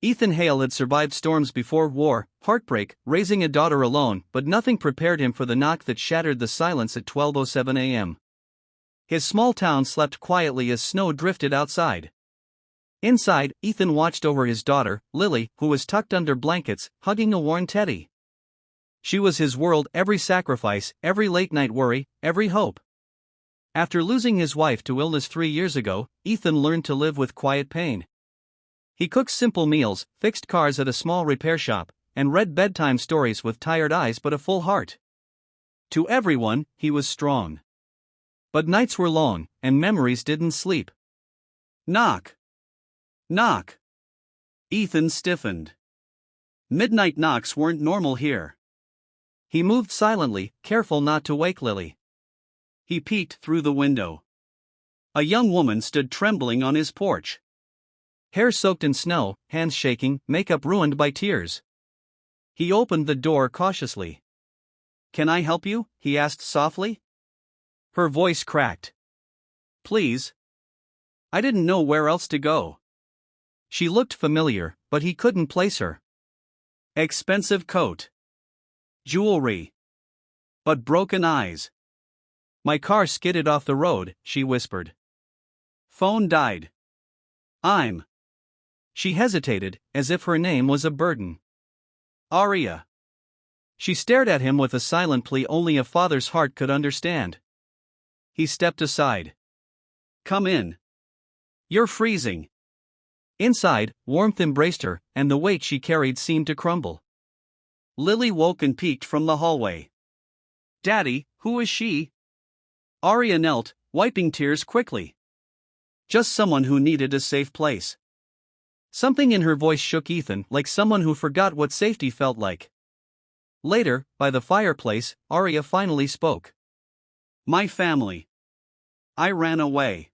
Ethan Hale had survived storms before war, heartbreak, raising a daughter alone, but nothing prepared him for the knock that shattered the silence at 12:07 a.m. His small town slept quietly as snow drifted outside. Inside, Ethan watched over his daughter, Lily, who was tucked under blankets, hugging a worn teddy. She was his world, every sacrifice, every late-night worry, every hope. After losing his wife to illness 3 years ago, Ethan learned to live with quiet pain. He cooked simple meals, fixed cars at a small repair shop, and read bedtime stories with tired eyes but a full heart. To everyone, he was strong. But nights were long, and memories didn't sleep. Knock. Knock. Ethan stiffened. Midnight knocks weren't normal here. He moved silently, careful not to wake Lily. He peeked through the window. A young woman stood trembling on his porch. Hair soaked in snow, hands shaking, makeup ruined by tears. He opened the door cautiously. "Can I help you?" he asked softly. Her voice cracked. "Please. I didn't know where else to go." She looked familiar, but he couldn't place her. Expensive coat. Jewelry. But broken eyes. "My car skidded off the road," she whispered. "Phone died. I'm." She hesitated, as if her name was a burden. "Aria." She stared at him with a silent plea only a father's heart could understand. He stepped aside. "Come in. You're freezing." Inside, warmth embraced her, and the weight she carried seemed to crumble. Lily woke and peeked from the hallway. "Daddy, who is she?" Aria knelt, wiping tears quickly. "Just someone who needed a safe place." Something in her voice shook Ethan, like someone who forgot what safety felt like. Later, by the fireplace, Aria finally spoke. "My family. I ran away.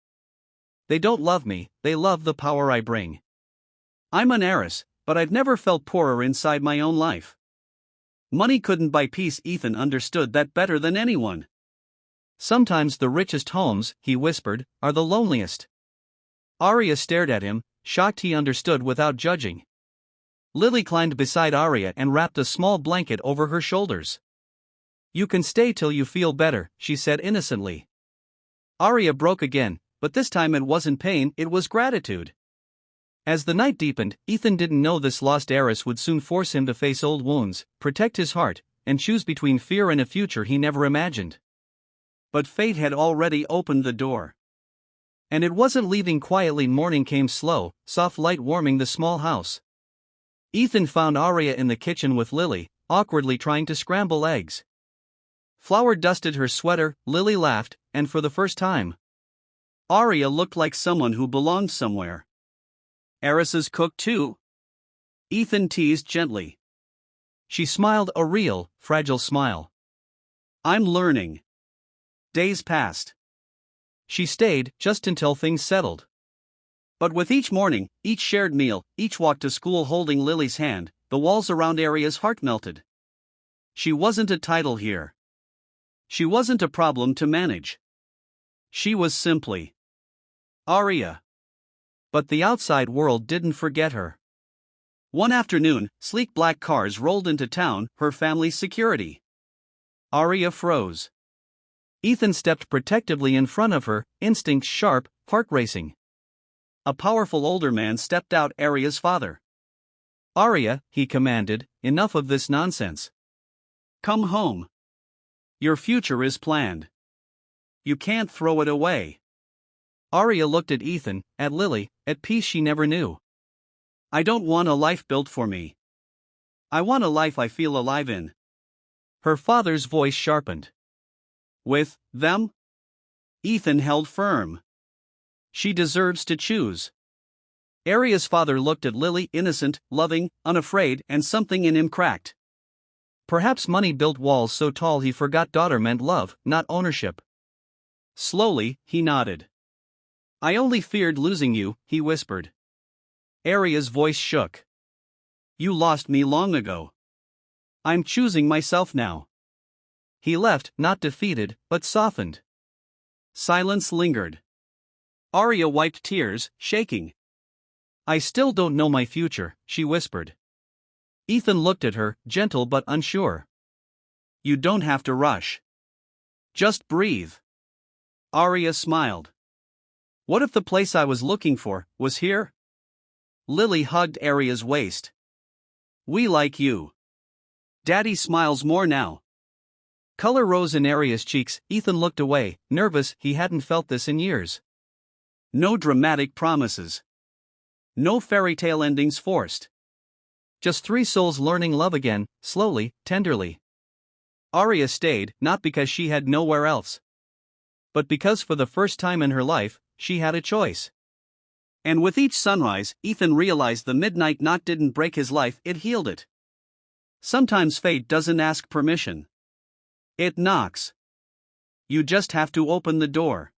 They don't love me, they love the power I bring. I'm an heiress, but I've never felt poorer inside my own life. Money couldn't buy peace." Ethan understood that better than anyone. "Sometimes the richest homes," he whispered, "are the loneliest." Aria stared at him, shocked he understood without judging. Lily climbed beside Aria and wrapped a small blanket over her shoulders. "You can stay till you feel better," she said innocently. Aria broke again, but this time it wasn't pain, it was gratitude. As the night deepened, Ethan didn't know this lost heiress would soon force him to face old wounds, protect his heart, and choose between fear and a future he never imagined. But fate had already opened the door. And it wasn't leaving quietly. Morning came slow, soft light warming the small house. Ethan found Aria in the kitchen with Lily, awkwardly trying to scramble eggs. Flour dusted her sweater, Lily laughed, and for the first time, Aria looked like someone who belonged somewhere. "Heiresses cook too?" Ethan teased gently. She smiled, a real, fragile smile. "I'm learning." Days passed. She stayed, just until things settled. But with each morning, each shared meal, each walk to school holding Lily's hand, the walls around Aria's heart melted. She wasn't a title here. She wasn't a problem to manage. She was simply Aria. But the outside world didn't forget her. One afternoon, sleek black cars rolled into town, her family's security. Aria froze. Ethan stepped protectively in front of her, instincts sharp, heart racing. A powerful older man stepped out, Aria's father. "Aria," he commanded, "enough of this nonsense. Come home. Your future is planned. You can't throw it away." Aria looked at Ethan, at Lily, at peace she never knew. "I don't want a life built for me. I want a life I feel alive in." Her father's voice sharpened. "With them?" Ethan held firm. "She deserves to choose." Aria's father looked at Lily, innocent, loving, unafraid, and something in him cracked. Perhaps money built walls so tall he forgot daughter meant love, not ownership. Slowly, he nodded. "I only feared losing you," he whispered. Aria's voice shook. "You lost me long ago. I'm choosing myself now." He left, not defeated, but softened. Silence lingered. Aria wiped tears, shaking. I still don't know my future, she whispered. Ethan looked at her, gentle but unsure. You don't have to rush. Just breathe. Arya smiled. What if the place I was looking for was here? Lily hugged Arya's waist. We like you. Daddy smiles more now. Color rose in Arya's cheeks. Ethan looked away, nervous. He hadn't felt this in years. No dramatic promises. No fairy tale endings forced. Just three souls learning love again, slowly, tenderly. Arya stayed, not because she had nowhere else, but because for the first time in her life, she had a choice. And with each sunrise, Ethan realized the midnight knot didn't break his life, it healed it. Sometimes fate doesn't ask permission. It knocks. You just have to open the door.